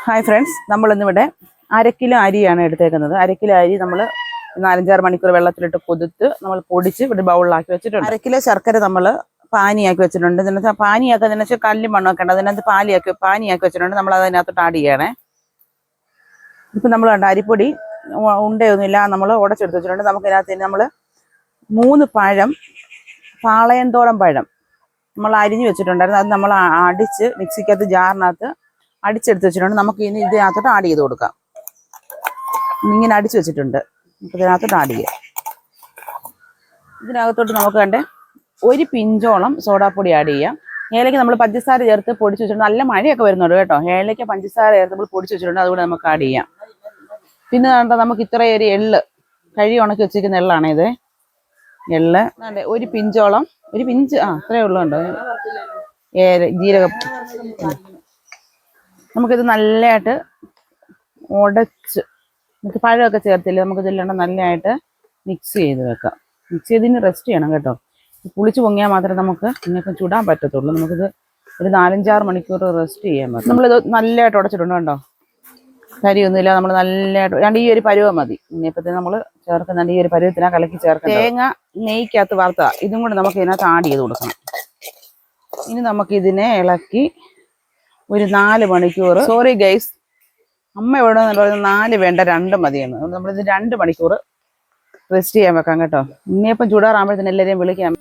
Hi friends, നമ്മളിന്നിവിടെ അരക്കിലോ അരിയാണ് എടുത്തേക്കുന്നത്. അരക്കിലോ അരി നമ്മൾ 4-5 മണിക്കൂർ വെള്ളത്തിലിട്ട് കുതിർത്ത് നമ്മൾ പൊടിച്ച് ഇവിടെ ബൗളിലാക്കി വെച്ചിട്ടുണ്ട്. അരക്കിലോ ശർക്കര നമ്മൾ പാനിയാക്കി വെച്ചിട്ടുണ്ട്. ഇതിനകത്ത് പാനിയാക്കി അതിനകത്ത് കല്ലും മണ്ണൊക്കെ ഉണ്ട്. അതിനകത്ത് പാനിയാക്കി വെച്ചിട്ടുണ്ട്. നമ്മൾ അതിനകത്തോട്ട് ആഡ് ചെയ്യണേ. ഇപ്പം നമ്മൾ കണ്ട അരിപ്പൊടി ഉണ്ടയൊന്നുമില്ല, നമ്മൾ ഉടച്ചെടുത്ത് വെച്ചിട്ടുണ്ട്. നമുക്കിതിനകത്ത് നമ്മൾ 3 പഴം, പാളയന്തോളം പഴം നമ്മൾ അരിഞ്ഞ് വെച്ചിട്ടുണ്ടായിരുന്നു. അത് നമ്മൾ അടിച്ച് മിക്സിക്കകത്ത് ജാറിനകത്ത് അടിച്ചെടുത്ത് വെച്ചിട്ടുണ്ട്. നമുക്ക് ഇനി ഇതിനകത്തോട്ട് ആഡ് ചെയ്ത് കൊടുക്കാം. ഇങ്ങനെ അടിച്ചു വെച്ചിട്ടുണ്ട്. നമുക്ക് ഇതിനകത്തോട്ട് ആഡ് ചെയ്യാം. ഇതിനകത്തോട്ട് നമുക്ക് കണ്ടേ 1 പിഞ്ചോളം സോഡാപ്പൊടി ആഡ് ചെയ്യാം. ഏലയ്ക്ക് നമ്മൾ പഞ്ചസാര ചേർത്ത് പൊടിച്ച് വെച്ചിട്ടുണ്ട്. നല്ല മഴയൊക്കെ വരുന്നുണ്ട് കേട്ടോ. ഏലയ്ക്ക് പഞ്ചസാര ചേർത്ത് നമ്മൾ പൊടിച്ച് വെച്ചിട്ടുണ്ട്. അതുകൂടെ നമുക്ക് ആഡ് ചെയ്യാം. പിന്നെ കണ്ടാൽ നമുക്ക് ഇത്രയും ഒരു എള്ള് കഴുകി ഉണക്കി വെച്ചിരിക്കുന്ന എള്ളാണ് ഇത്. എള്ള് 1 പിഞ്ചോളം, 1 പിഞ്ച് അത്രയേ ഉള്ളൂണ്ടോ ജീരകം. നമുക്കിത് നല്ലതായിട്ട് ഉടച്ച് നമുക്ക് പഴമൊക്കെ ചേർത്തില്ല, നമുക്കിതെല്ലാം നല്ലതായിട്ട് മിക്സ് ചെയ്ത് വെക്കാം. മിക്സ് ചെയ്തിന് റെസ്റ്റ് ചെയ്യണം കേട്ടോ. പുളിച്ച് പൊങ്ങിയാൽ മാത്രമേ നമുക്ക് ഇനിയിപ്പം ചുടാൻ പറ്റത്തുള്ളൂ. നമുക്കിത് ഒരു 4-5 മണിക്കൂർ റെസ്റ്റ് ചെയ്യാൻ പറ്റും. നമ്മളിത് നല്ലതായിട്ട് ഉടച്ചിട്ടുണ്ട് കേട്ടോ. കരിയൊന്നുമില്ല. നമ്മൾ നല്ലതായിട്ട് ഈ ഒരു പരുവം മതി. ഇനിയിപ്പത്തേന് നമ്മൾ ചേർക്കുന്നുണ്ട്. ഈ ഒരു പരുവത്തിനാ കലക്കി ചേർക്കാം. തേങ്ങ നെയ്ക്കകത്ത് വറുത്ത ഇതും കൂടെ നമുക്ക് ഇതിനകത്ത് ആഡ് ചെയ്ത് കൊടുക്കണം. ഇനി നമുക്കിതിനെ ഇളക്കി ഒരു 4 മണിക്കൂർ, സോറി ഗൈസ്, അമ്മ എവിടെ നിന്ന് പറയുന്നത് 4 വേണ്ട 2 മതിയാണ്. നമ്മളിത് 2 മണിക്കൂർ റെസ്റ്റ് ചെയ്യാൻ വെക്കാം കേട്ടോ. ഇനിയിപ്പം ചൂടാറാകുമ്പോഴത്തേന് എല്ലാവരെയും വിളിക്കാം.